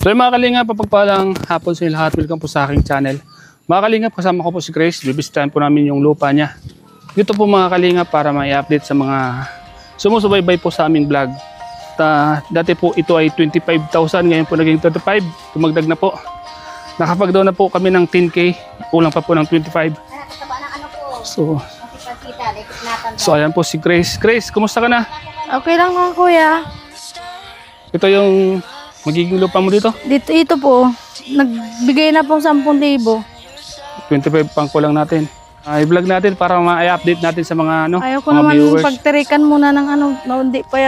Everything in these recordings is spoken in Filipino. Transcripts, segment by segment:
So mga kalingap, papagpalang hapon sa lahat. Welcome po sa aking channel. Mga kalingap, kasama ko po si Grace. Bibisitahin po namin yung lupa niya. Dito po mga kalingap para may update sa mga sumusubaybay po sa aming vlog. Dati po ito ay 25,000, ngayon po naging 35. Tumagdag na po. Nakapag-down na po kami ng 10K. Kulang pa po ng 25. So ayan po si Grace. Grace, kumusta ka na? Okay lang mga kuya. Ito yung magiging lupa mo dito? Ito po, nagbigay na pong 10,000. 25 pang kulang natin. I-vlog natin para ma-update natin sa mga Ayaw ko mga naman viewers. pagtirikan muna ng na hindi pa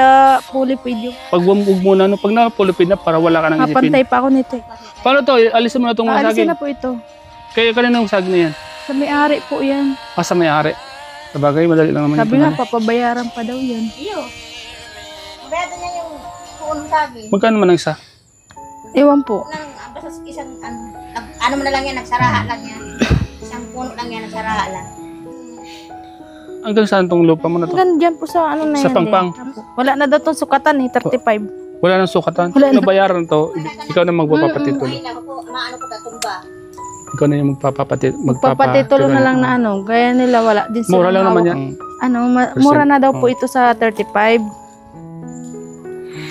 fully video. Pag wumug muna, pag na-fully na para wala ka nang isipin. Mapantay pa ako nito eh. Paano to? Alisin mo na itong mga Alisin saging. na po ito. Kaya kaninong sag na yan? Sa may-ari po yan. Sa may-ari. Sabagay, madali lang naman Sabi ito. nga, papabayaran pa daw yan. Iyo. Maganda niya yung puno sabi. Magkano man ang isa? Ewan po. Basta isang, ano mo na lang yan, nagsaraha lang yan. Isang puno lang yan, nagsaraha lang. Hanggang saan itong lupa mo na to? Hanggang dyan po sa ano na Sa yan. Pangpang? Wala na daw itong sukatan eh, 35. Wala nang sukatan? Wala Ano na. bayaran to? Ikaw na magpapatitulo. Ay, naku po, maano ko tatumba. Ikaw na yung Magpapatitulo na lang na ano. Gaya nila wala din sila. Mura lang naman yan. Mura na daw po ito sa 35.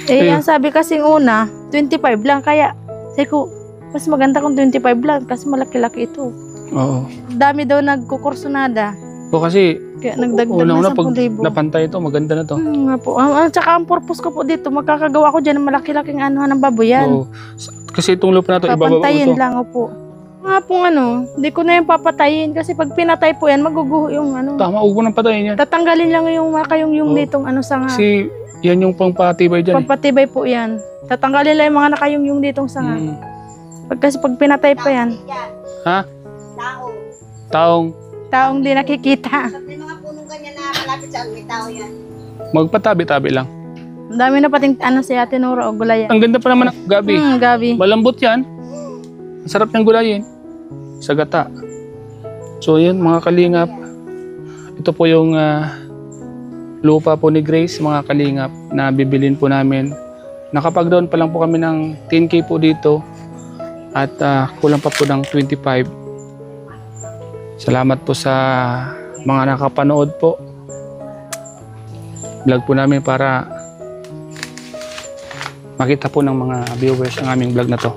Eh, Ayun. yan sabi kasing una, 25 lang. Kaya, sabi ko, mas maganda kung 25 lang kasi malaki-laki ito. Oo. Dami daw nagkukursunada. O kasi, Kaya nagdagdag una-una na pag 10,000. napantay ito, maganda na to. Nga po. Tsaka ang purpose ko po dito, magkakagawa ko dyan ng malaki-laking ano ng baboyan. Oo. Kasi itong lupa na to, ibababa Papantayin ito. lang po. Nga pong hindi ko na yung papatayin kasi pag pinatay po yan, maguguho yung Tama, huwag mo nang patayin yan. Tatanggalin lang yung makayong ditong sanga. Kasi yan yung pangpatibay dyan. Pampatibay po yan. Tatanggalin lang yung mga nakayong ditong sanga. Kasi pag pinatay pa yan, Ha? Tao. Taong taong di nakikita. Sa may mga punong ganyan na malapit sa may tao yan. magpatabi-tabi lang. Ang dami na pating si Ate Nora o gulayan. Ang ganda pa naman ng gabi. Gabi. Malambot yan. Ang sarap ng gulayin. Sa gata. So yun mga kalingap. Ito po yung lupa po ni Grace, mga kalingap, na bibilin po namin. Nakapag-down pa lang po kami ng 10K po dito. At kulang pa po ng 25. Salamat po sa mga nakapanood po. Vlog po namin para makita po ng mga viewers ang aming vlog na to.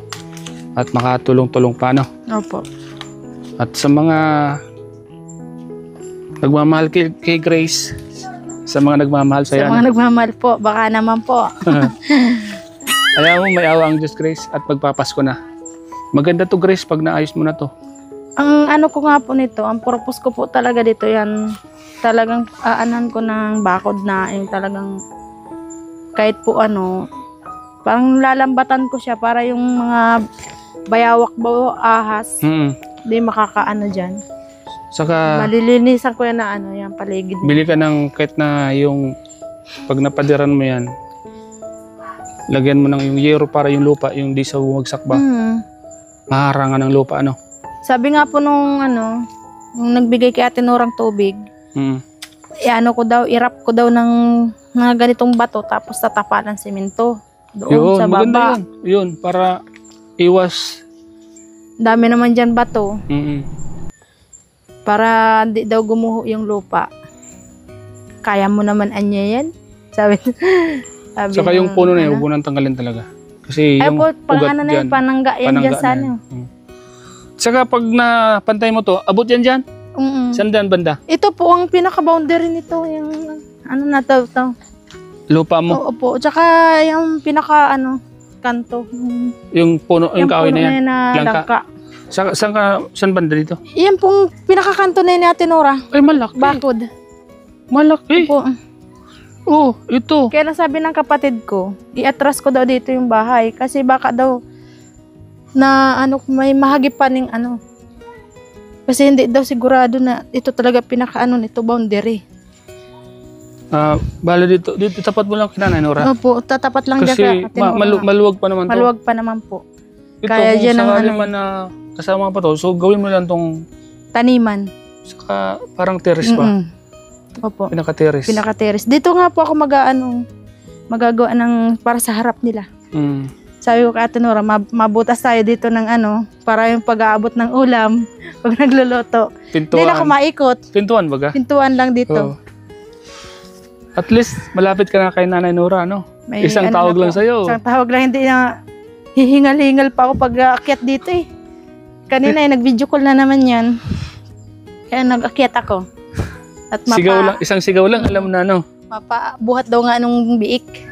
At makatulong-tulong pa, no? Opo. At sa mga nagmamahal kay Grace, sa mga nagmamahal Sa sa'yo, mga nagmamahal po, baka naman po. ayaw mo, may awa ang Diyos, Grace, at magpapasko na. Maganda to, Grace, pag naayos mo na to. Ang ko nga po nito, ang purpose ko po talaga dito yan, talagang aanan ko ng bakod na yung talagang kahit po parang lalambatan ko siya para yung mga bayawak ba ahas, di makakaano dyan. Saka, Malilinisan ko yan na yan paligid. bili ka ng kahit na yung pag napadiran mo yan, lagyan mo ng yung yero para yung lupa, yung di sa bumagsak ba, maharangan ng lupa, Sabi nga po nung nung nagbigay kay Ate Norang tubig, irap ko daw ng mga ganitong bato tapos tatapan ng semento doon Yun, sa maganda baba. yun, para iwas. Dami naman dyan bato Mm-mm. para hindi daw gumuho yung lupa. Kaya mo naman anya yan. Sabi Saka yung puno na yun, huwag mo nang tanggalin talaga. Kasi Ay yung po, ugat na dyan, yun, panangga yan panangga dyan sa na yan. Saka pag napantay mo to, abot yan dyan? Saan dyan banda? Ito po ang pinaka-boundary nito. Yung na to. Lupa mo? Oo po. Tsaka yung kanto. Yung puno, yung kahoy na yan? Langka. Saan banda dito? Yan pong pinakakanto na yun ni Ate Nora. Ay, malaki. Bakod. Malaki. Po. Oh, ito. Kaya nasabi ng kapatid ko, i-atras ko daw dito yung bahay. Kasi baka daw na may mahagip ng Kasi hindi daw sigurado na ito talaga nito boundary. Bala dito tapat mo lang kina Nanay Nora. Opo, tatapat lang Kasi dyan ka. Ate Nora. maluwag pa naman to. Maluwag pa naman po. Ito, Kaya kung dyan ang sakali man na kasama pa to, so gawin mo lang tong Taniman. saka parang terrace ba? Opo. Pinaka-terrace. Pinaka-terrace. Dito nga po ako magagawa ng para sa harap nila. Sabi ko kay Ate Nora, mabutas tayo dito ng ano, para yung pag-aabot ng ulam, pag nagluluto. Hindi na ako maikot. Pintuan baga? Pintuan lang dito. Oo. At least, malapit ka na kay Nanay Nora, no? May Isang ano tawag na lang po. sa'yo. Isang tawag lang, hindi na hihingal-hingal pa ako pag aakyat dito eh. Kanina nag-video call na naman yan. Kaya nag-akyat ako. At Sigaw lang, isang sigaw lang, alam mo na, no? mapabuhat daw nga nung biik.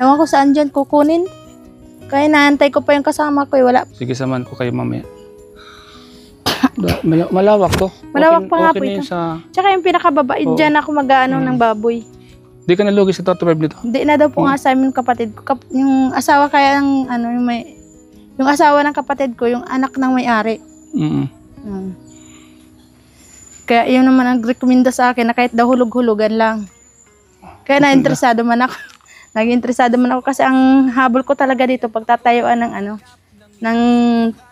Ewan ko saan dyan kukunin. Kaya naantay ko pa yung kasama ko eh. Wala. Sige, samahan ko kayo mamaya. Malawak to. Malawak pa nga po na yun ito. sa... Tsaka yung pinakababae Oo. dyan ako mag-ano ng baboy. Di ka nalugi sa 35 nito. Hindi na daw po nga sa amin kapatid ko. Yung asawa kaya ng ano, yung asawa ng kapatid ko, yung anak ng may-ari. Mm. Hmm. Kaya yun naman ang rekomenda sa akin na kahit daw hulog-hulugan lang. Kaya na-interesado man ako. Nag-interesado man ako kasi ang habol ko talaga dito pagtatayuan ng ano, ng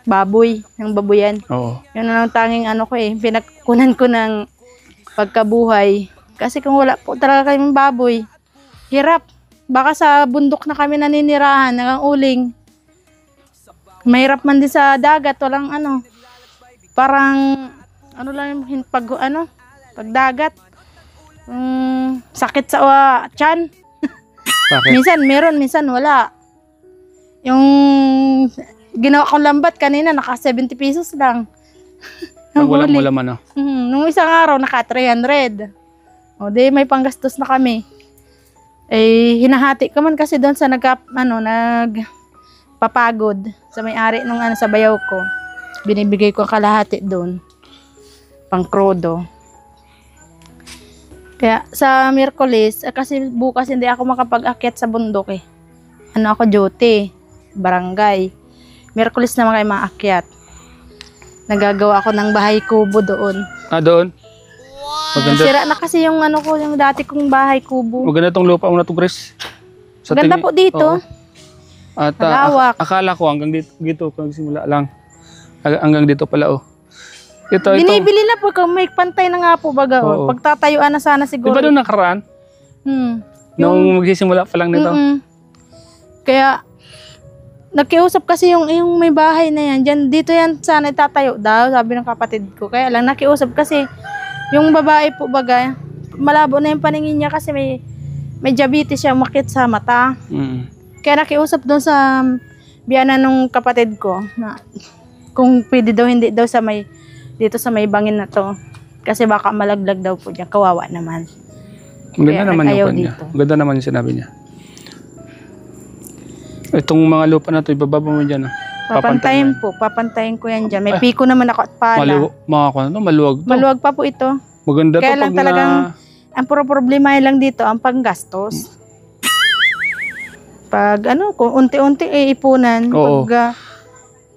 baboy, ng baboyan. Oo. Yun ang tanging ano ko eh, pinagkunan ko ng pagkabuhay. Kasi kung wala po talaga kaming baboy, hirap. Baka sa bundok na kami naninirahan, uling. Mahirap man din sa dagat, walang ano. Parang, ano lang yung pagdagat. Sakit sa tiyan. Bakit? Minsan meron, minsan wala. Yung ginawa kong lambat kanina, naka 70 pesos lang. Pag walang huli. ulam, ano? Nung isang araw, naka 300. O, di may panggastos na kami. Eh, hinahati ka man kasi doon sa nagpapagod sa may-ari nung sa bayaw ko. Binibigay ko ang kalahati doon. Pang-krodo. Kaya sa Miyerkules, kasi bukas hindi ako makapag-akyat sa bundok eh. Ano ako duty, barangay. Miyerkules naman kayo maakyat. Nagagawa ako ng bahay kubo doon. Ah, doon? Maganda. Sira na kasi yung ano ko, yung dati kong bahay kubo. Maganda tong lupa mo na to, Grace. Sa Ganda po dito. Oo. At Malawak. akala ko hanggang dito nagsimula lang. Hanggang dito pala, oh. Ito. Binibili na po, kung may pantay na nga po baga. Oo. Pagtatayuan na sana Di siguro. ba doon nakaraan? Nung magsisimula pa lang nito? Kaya, nakiusap kasi yung may bahay na yan. Dito yan sana itatayo daw, sabi ng kapatid ko. Kaya lang, nakiusap kasi yung babae po baga, malabo na yung paningin niya kasi may diabetes siya, umakit sa mata. Mm. Kaya nakiusap doon sa biyana nung kapatid ko na kung pwede daw, hindi daw dito sa may bangin na to. Kasi baka malaglag daw po niya. Kawawa naman. Ang ganda Kaya naman yung nag-ayaw kanya. dito. Ang ganda naman yung sinabi niya. Itong mga lupa na to, ibababa mo dyan. Papantayin po. Papantayin ko yan dyan. May piko naman ako at pala. Maluwag to. Maluwag pa po ito. Maganda Kaya to lang pag talagang, ang puro problema lang dito, ang panggastos. Pag kung unti-unti ipunan. Oo. Pag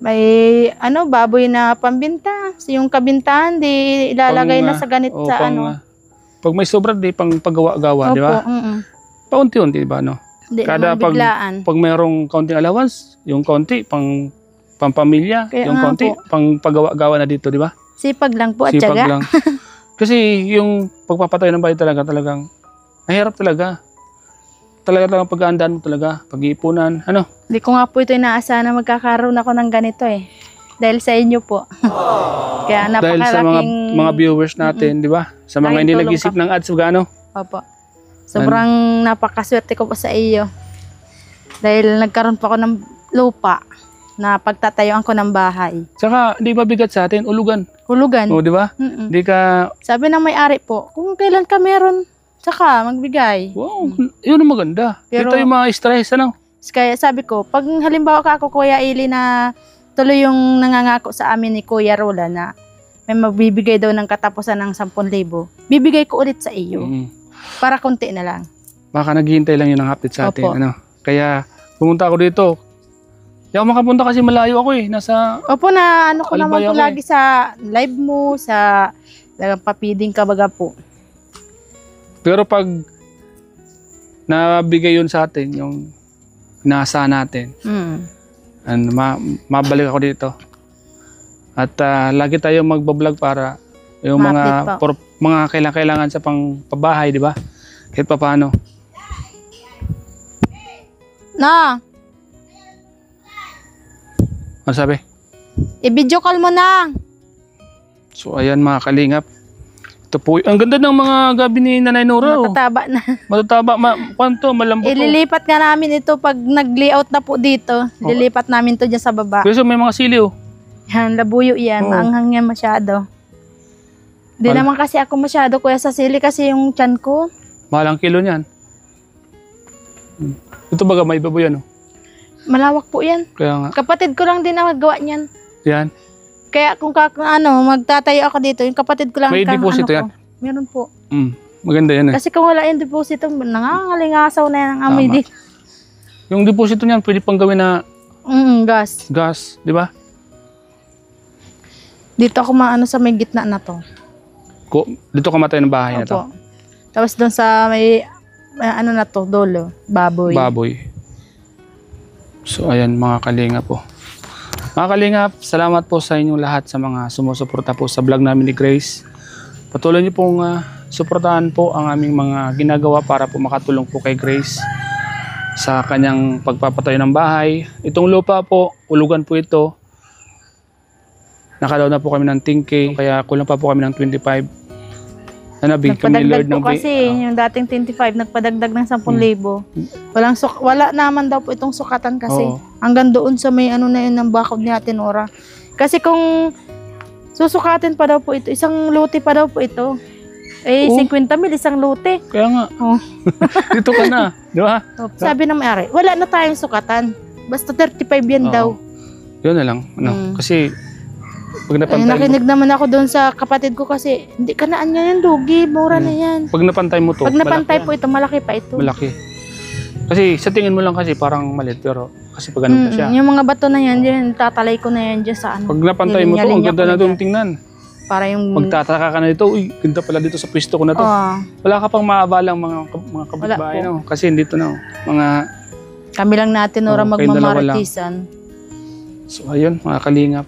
may baboy na pambinta. Yung kabintahan, di ilalagay na sa ganit sa pag may sobra, di pang paggawa-gawa, di ba? Paunti-unti, di ba, no? Di Kada naman biglaan. Pag mayroong kaunting allowance, yung kaunti, pampamilya, Kaya yung nga kaunti, po. pang paggawa-gawa na dito, di ba? Sipag lang po at Sipag tiyaga. lang. Kasi yung pagpapatayo ng bahay talagang mahirap talaga. Talagang pag-aandaan mo talaga, pag-iipunan, Hindi ko nga po ito inaasahan na magkakaroon ako ng ganito eh. Dahil sa inyo po. Kaya dahil sa napakalaking... mga viewers natin, di ba? Sa mga Ay, hindi tulong nag-isip ka. ng ads, gano? Opo. Sobrang napakaswerte ko po sa iyo. Dahil nagkaroon pa ako ng lupa na pagtatayuan ko ng bahay. Tsaka, di ba bigat sa atin, ulugan. Hulugan. O, di ba? Mm-mm. Di ka, Sabi ng may-ari po, kung kailan ka meron, saka magbigay. wow, yun ang maganda. Pero- Ito yung mga stress, Kaya sabi ko, pag halimbawa ka ako, Kuya Eli, na tuloy yung nangangako sa amin ni Kuya Rola na may magbibigay daw ng katapusan ng 10,000, bibigay ko ulit sa iyo. Para konti na lang. Baka naghihintay lang yun ng update sa atin. Opo. Kaya, pumunta ako dito. Hindi ako makapunta kasi malayo ako eh. Nasa, Opo, na ko Albay naman po ako eh. lagi sa live mo, sa papiding ka baga po. pero pag nabigay yun sa atin, yung inaasahan natin, mabalik ako dito. At lagi tayo magbablog para yung Ma-update po. mga kailangan sa pabahay, di ba? Kahit pa paano. Na! Ano sabi? I-video call mo na. So ayan mga kalingap. Ito po, ang ganda ng mga gabi ni Nanay Nora. Oh. Matataba na. Matataba, kwanto, malambot. Ililipat nga namin ito pag nag-layout na po dito. Ililipat namin to dyan sa baba. Kasi may mga sili oh. Yan, labuyo yan. Oo. Maanghang yan masyado. Di Wala. naman kasi ako masyado kuya sa sili kasi yung tiyan ko. Mahal ang kilo niyan. Ito baga may baboy yan oh. Malawak po yan. Kaya nga, Kapatid ko lang din ang magawa niyan. yan. Kaya kung magtatayo ako dito, yung kapatid ko lang May deposito ko. yan? Meron po. Maganda yan eh. Kasi kung wala yung deposito, nangangalingasaw na yan ang amoy Tama. dito. Yung deposito niyan, pwede pang gawin na Gas. gas, di ba? Dito ako maano sa may gitna na to. Dito ka matay ng bahay na to. Opo. Tapos doon sa may ano na to, dolo, baboy. Baboy. So ayan mga kalingap po. Mga kalingap, salamat po sa inyong lahat sa mga sumusuporta po sa vlog namin ni Grace. Patuloy niyo pong suportahan po ang aming mga ginagawa para po makatulong po kay Grace sa kanyang pagpapatayo ng bahay. Itong lupa po, ulugan po ito. Nakadaw na po kami ng 10K, kaya kulang pa po kami ng 25. Nabig kami Lord Nagpadagdag ng po kasi, yung dating 25, nagpadagdag ng 10,000. Wala naman daw po itong sukatan kasi. Oo. Hanggang doon sa may ano na yun ng bakod ni Ate Nora. Kasi kung susukatin pa daw po ito, isang lote pa daw po ito. Eh, Oo. 50,000, isang lote. Kaya nga, Oh. dito ka na, di ba? Sabi ng may-ari, wala na tayong sukatan. Basta 35 yan Oo. daw. Yun na lang. Kasi pag Eh, napantay mo, nakinig naman ako doon sa kapatid ko kasi hindi ka naan yan, lugi, mura na yan. pag napantay mo to, Pag napantay malaki po ito, malaki pa ito. yan. Malaki. Kasi sa tingin mo lang kasi parang maliit, pero kasi pag ganun pa siya. Yung mga bato na yan, dyan, tatalay ko na yan dyan sa ano. Pag napantay mo to, ang Linya-linya ganda ko na na doon dyan. tingnan. Para yung... Magtataka ka na dito, uy, ganda pala dito sa pwesto ko na to. Oo. Wala ka pang maabalang mga kapitbahay, Wala po. no? Kasi dito na, mga, Kami lang natin, Nora, Oo, kayong dalawa lang. magmamaritisan. so ayun, mga kalingap.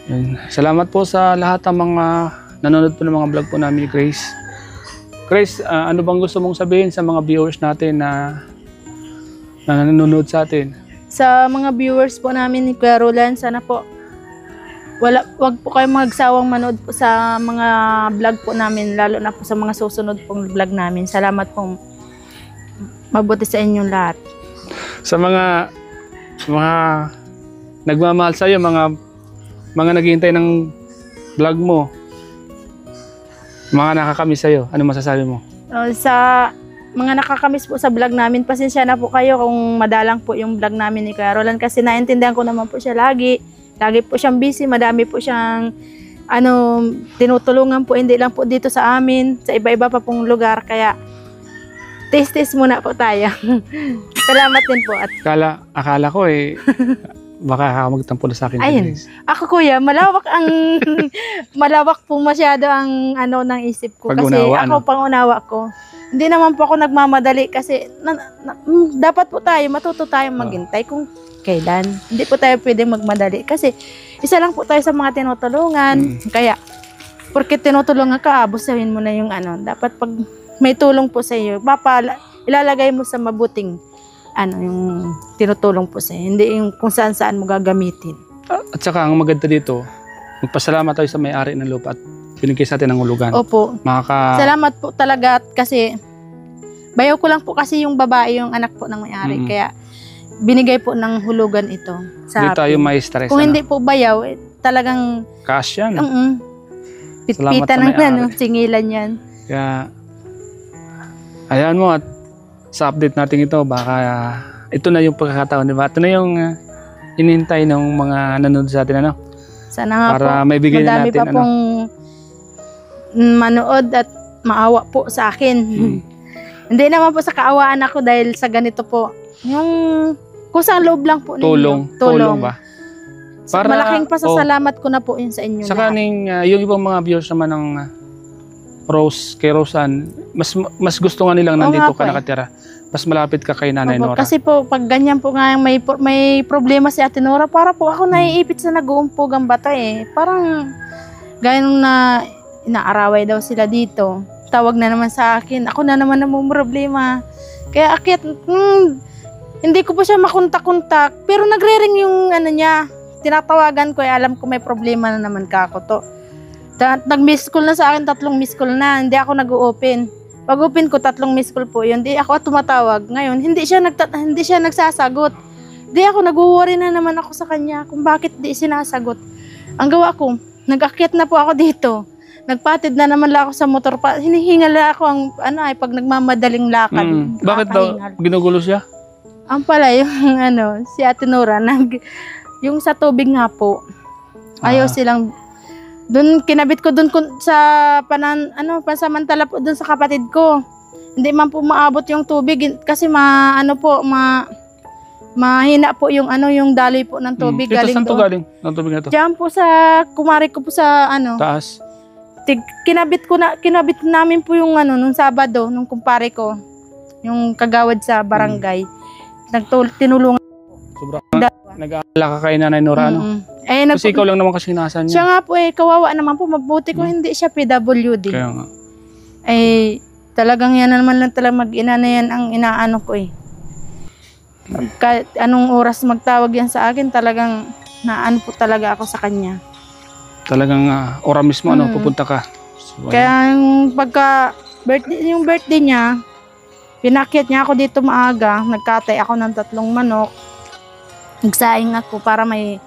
Yun. Salamat po sa lahat ng mga nanonood po ng mga vlog po namin ni Grace. Grace, ano bang gusto mong sabihin sa mga viewers natin na nanonood sa atin? Sa mga viewers po namin ni Kuya Roland, sana po, wag po kayong magsawang manood po sa mga vlog po namin, lalo na po sa mga susunod pong vlog namin. Salamat po. Mabuti sa inyong lahat. Sa mga nagmamahal sa'yo, mga naghihintay ng vlog mo, mga nakakamiss sa'yo, ano masasabi mo? Sa mga nakakamiss po sa vlog namin, pasensya na po kayo kung madalang po yung vlog namin ni Kuya Roland kasi naintindihan ko naman po siya lagi. Lagi po siyang busy, madami po siyang tinutulungan po, hindi lang po dito sa amin, sa iba-iba pa pong lugar. Kaya, taste muna po tayo. Salamat din po. At Akala ko baka magtampo na sa akin. ayun, ako kuya, malawak po masyado ang ng isip ko. Kasi Pag-unawa, ako, pangunawa ko. Hindi naman po ako nagmamadali kasi dapat po matuto tayong maghintay kung kailan. Hindi po tayo pwedeng magmadali kasi isa lang po tayo sa mga tinutulungan. Kaya, porque tinutulungan ka, abusahin mo na yung dapat pag may tulong po sa iyo, ilalagay mo sa mabuting yung tinutulong po sa iyo. Hindi yung kung saan mo gagamitin. At saka ang maganda dito, magpasalamat tayo sa may-ari ng lupa at binigay sa atin ng hulugan. Opo. Salamat po talaga kasi bayaw ko lang po kasi yung babae, yung anak po ng may-ari. Kaya binigay po ng hulugan ito sa Hindi tayo akin. may stress. Kung hindi po bayaw, talagang cash yan. pitpita Salamat sa ng may-ari. singilan yan. Kaya, ayan mo at sa update natin ito, baka ito na yung pagkakataon, di ba? Ito na yung inintay ng mga nanonood sa atin, Sana nga para po, may bigay na madami natin, pa pong manood at maawa po sa akin. Hindi naman po sa kaawaan ako dahil sa ganito po. Yung kusang loob lang po ninyo. Tulong ba? Malaking pasasalamat ko na po yun sa inyo Saka lahat. yung ibang mga viewers naman ng kay Rosan, mas gusto nga nilang nandito ka nakatira. Mas malapit ka kay Nanay Nora. Kasi po, pag ganyan po nga may problema si Ate Nora, para po ako naiipit sa nag-uumpog ang bata Parang gaya nung inaaraway daw sila dito. Tawag na naman sa akin, ako na naman namumroblema. Kaya akyat, hindi ko po siya makontak-kontak. Pero nagre-ring yung ano niya. Tinatawagan ko, alam ko may problema na naman ka ako to. Nag-miss call na sa akin, 3 miss call na. Hindi ako nag-open. Pag open ko, 3 miss call po yun. Di ako tumatawag. Ngayon, hindi siya nagsasagot. Di ako nag-worry na naman ako sa kanya kung bakit di sinasagot. Ang gawa ko, nag-akyat na po ako dito. Nagpatid na naman lang ako sa motor pa. Hinihingal na ako ang pag nagmamadaling lakad. Bakit daw ginugulo siya? Ang pala yung si Ate Nora, yung sa tubig nga po. Ayaw silang doon kinabit ko doon sa pansamantala po doon sa kapatid ko. Hindi man po maabot yung tubig kasi mahina po yung yung daloy po ng tubig Dito galing saan to doon. galing? Ng tubig na to? Diyan po sa kumari ko po sa Taas. Kinabit namin po yung nung Sabado nung kumpare ko. Yung kagawad sa barangay. Tinulungan. Sobrang nag-aalala ka kay Nanay Nora, Kasi ikaw lang naman kasi nasa niya. Siya nga po kawawa naman po. Mabuti ko hindi siya PWD. Kaya nga. Talagang yan naman lang talaga mag-ina na yan ang inaano ko Kahit anong oras magtawag yan sa akin, talagang naano po talaga ako sa kanya. Talagang ora mismo, pupunta ka. So, Kaya yung birthday niya, pinakyat niya ako dito maaga. Nagkatay ako ng 3 manok. Nagsaing ako para may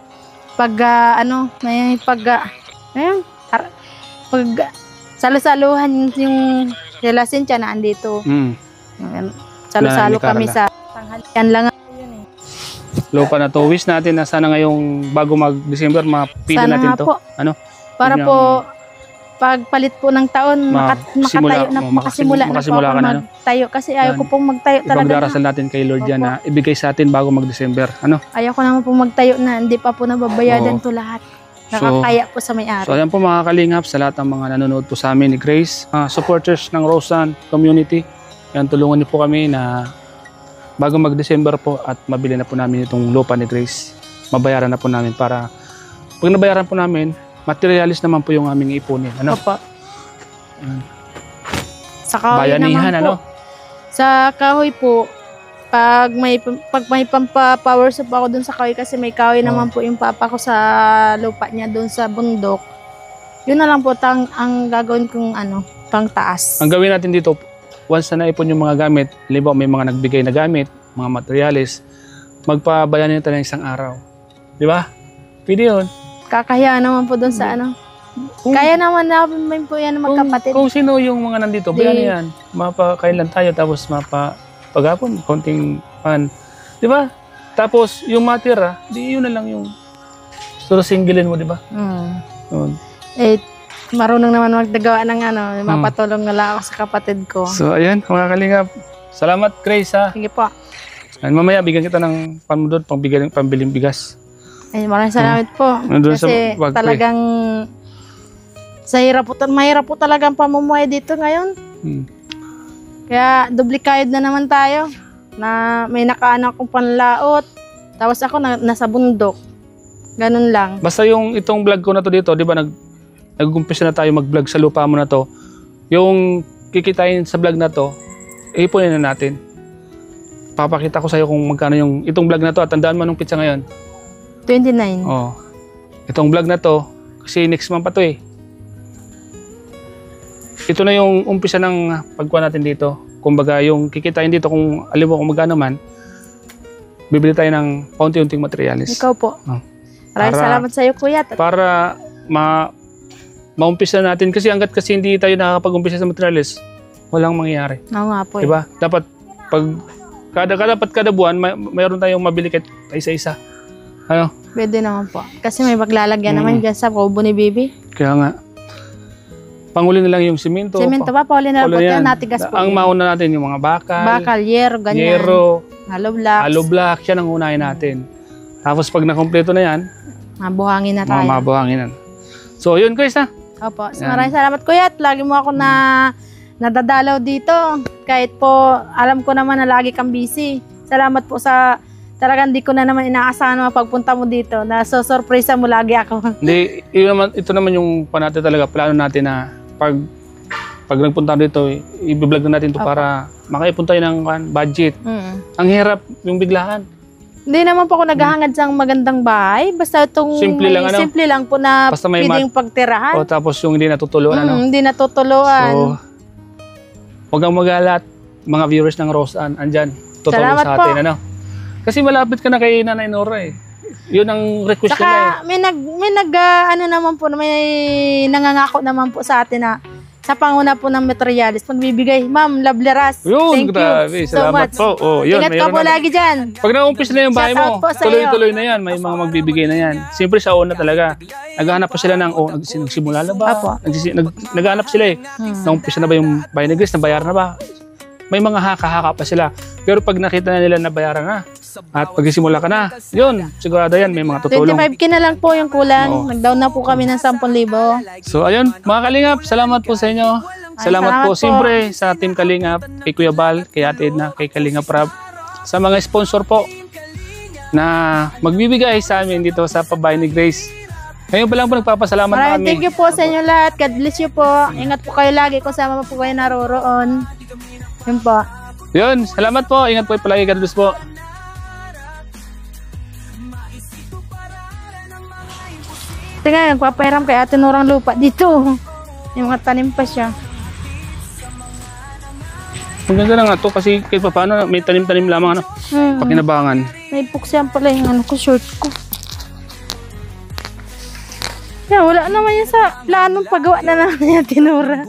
salo-saluhan yung relasin siya na andito. Salo-salo kami sa tanghalian lang. Lupa na to. Wish natin na sana ngayong bago mag-December, mapili Sana natin nga to. po. Para Yun po, pagpalit po ng taon, makasimula na po ako magtayo. Kasi ayaw ko pong magtayo talaga. Ipagdarasal natin kay Lord yan na ibigay sa atin bago mag-December. Ayaw ko naman po magtayo na hindi pa po nababayadan to lahat. Nakakaya po sa may-ari. So ayan po mga kalingap, sa lahat ng mga nanonood po sa amin ni Grace, supporters ng Roseanne community, yan, tulungan niyo po kami na bago mag-December po at mabili na po namin itong lupa ni Grace. Mabayaran na po namin para pag nabayaran po namin, materialis naman po yung aming ipunin. Opo. Sa kahoy Bayanihan, naman po. Sa kahoy po, pag may pampa-power up ako dun sa kahoy kasi may kahoy naman po yung papa ko sa lupa niya dun sa bundok. Yun na lang po ang gagawin kong pang taas. Ang gawin natin dito, once na naipon yung mga gamit, halimbawa may mga nagbigay na gamit, mga materialis, magpabayanin tayo ng 1 araw. Di ba? Pwede yun. Kakahiya naman po dun sa Kaya naman namin po yan magkapatid. Kung sino yung mga nandito, bayanin yan. Mapakain lang tayo, tapos paghapon, konting pan. Di ba? Tapos, yung matira, di yun na lang yung singilin mo, di ba? Marunong naman magdagawa ng mapatulong na lang ako sa kapatid ko. So, ayan, mga kalingap. Salamat, Grace, ha? Sige po. Mamaya, bigyan kita ng panmudod, pambiling bigas. Maraming salamat po. Kasi talagang mahirap po talagang pamumuhay dito ngayon. Kaya duplikayod na naman tayo. Na may nakaanak kong panlaot. Tapos ako nasa bundok. Ganun lang. Basta itong vlog ko na to dito, di ba nag-umpisa na tayo mag-vlog sa lupa mo na to. Yung kikitain sa vlog na to, ipunin na natin. Papakita ko sa'yo kung magkano itong vlog na to. At tandaan mo nung pizza ngayon. 29. Itong vlog na to, kasi next month pa to Ito na yung umpisa ng pagkuha natin dito. Kumbaga yung kikitain dito, kung alam mo kung magkano man, bibili tayo ng paunti-unting materialis. Ikaw po. Maraming salamat sa iyo, kuya. Para maumpisa natin. Kasi hanggat kasi hindi tayo nakakapag-umpisa sa materialis, walang mangyayari. Oo nga po. Diba? Dapat kada buwan, mayroon tayong mabili kahit isa-isa. Pwede naman po. Kasi may paglalagyan naman dyan sa kubo ni Bibi. Kaya nga. Panguli na lang yung simento. Simento pa, pauli na lang po yan. Natigas po. Ang mauna natin yung mga bakal, yero, ganyan. yero, hollow blocks. yan ang unahin natin. Tapos pag nakompleto na yan, mabuhangin na tayo. Mabuhangin na. So, yun, Chris, na. Opo. Maraming salamat, kuya. At lagi mo ako nadadalaw dito. Kahit po, alam ko naman na lagi kang busy. Salamat po sa talagang di ko na naman inaasahan na pagpunta mo dito. Surprise mo lagi ako. Hindi, ito naman yung natin talaga, plano natin na pag pag nagpunta dito, i-vlog na natin to para makaipunta tayo ng budget. Ang hirap yung biglahan. Hindi naman po ako naghahangad sa magandang bahay. Basta itong Simple lang, ano? simple lang po na Basta may pwedeng pagtirahan. O tapos yung hindi natutuluan, ano? Hindi natutuluan. So, huwag kang magalat, mga viewers ng Roseanne, andyan. Tutulong Salamat sa po. atin, ano? Kasi malapit ka na kay Nanay Nora eh. Yun ang request nila eh. Saka ano naman po, may nangangako naman po sa atin na sa panguna po ng Materialis, magbibigay. Ma'am, Lableras, Yun, thank grabe. you so Salamat much. po. Oh, yun, Ingat ka mayroon po na. lagi dyan. Pag na-umpis na yung bahay Shout mo, out po sa tuloy-tuloy na yan. May mga magbibigay na yan. Siyempre sa una talaga, naghahanap pa sila ng, nagsimula na ba? Apo. Naghahanap sila eh. Naumpisa na ba yung bahay ni Grace? Nabayaran na ba? May mga haka-haka pa sila. Pero pag nakita na nila nabayaran na, at pag simula ka na, yun, sigurado yan, may mga tutulong. 25K na lang po yung kulang. Oo. Nag-down na po kami ng 10,000. So ayun, mga Kalingap, salamat po sa inyo. Salamat po salamat po. siyempre sa Team Kalingap, kay Kuya Bal, kay Ate Edna, kay Kalingap Rab, sa mga sponsor po na magbibigay sa amin dito sa Pabahay ni Grace. Ngayon pa lang po nagpapasalamat na Maraming kami. thank you po sa inyo lahat. God bless you po. Ingat po kayo lagi kung sama po kayo naroroon. Yun po. Yun, salamat po. Ingat po palagi. God bless po. Tingnan, nagpapahiram kay Ate Norang lupa dito. Yung mga tanim pa siya. Ang ganda na nga to kasi kahit pa paano may tanim-tanim lamang ano, pakinabangan. May puksyan pala yung ano ko, short ko. Yan, wala naman yan sa planong paggawa na namin ni Ate Nora.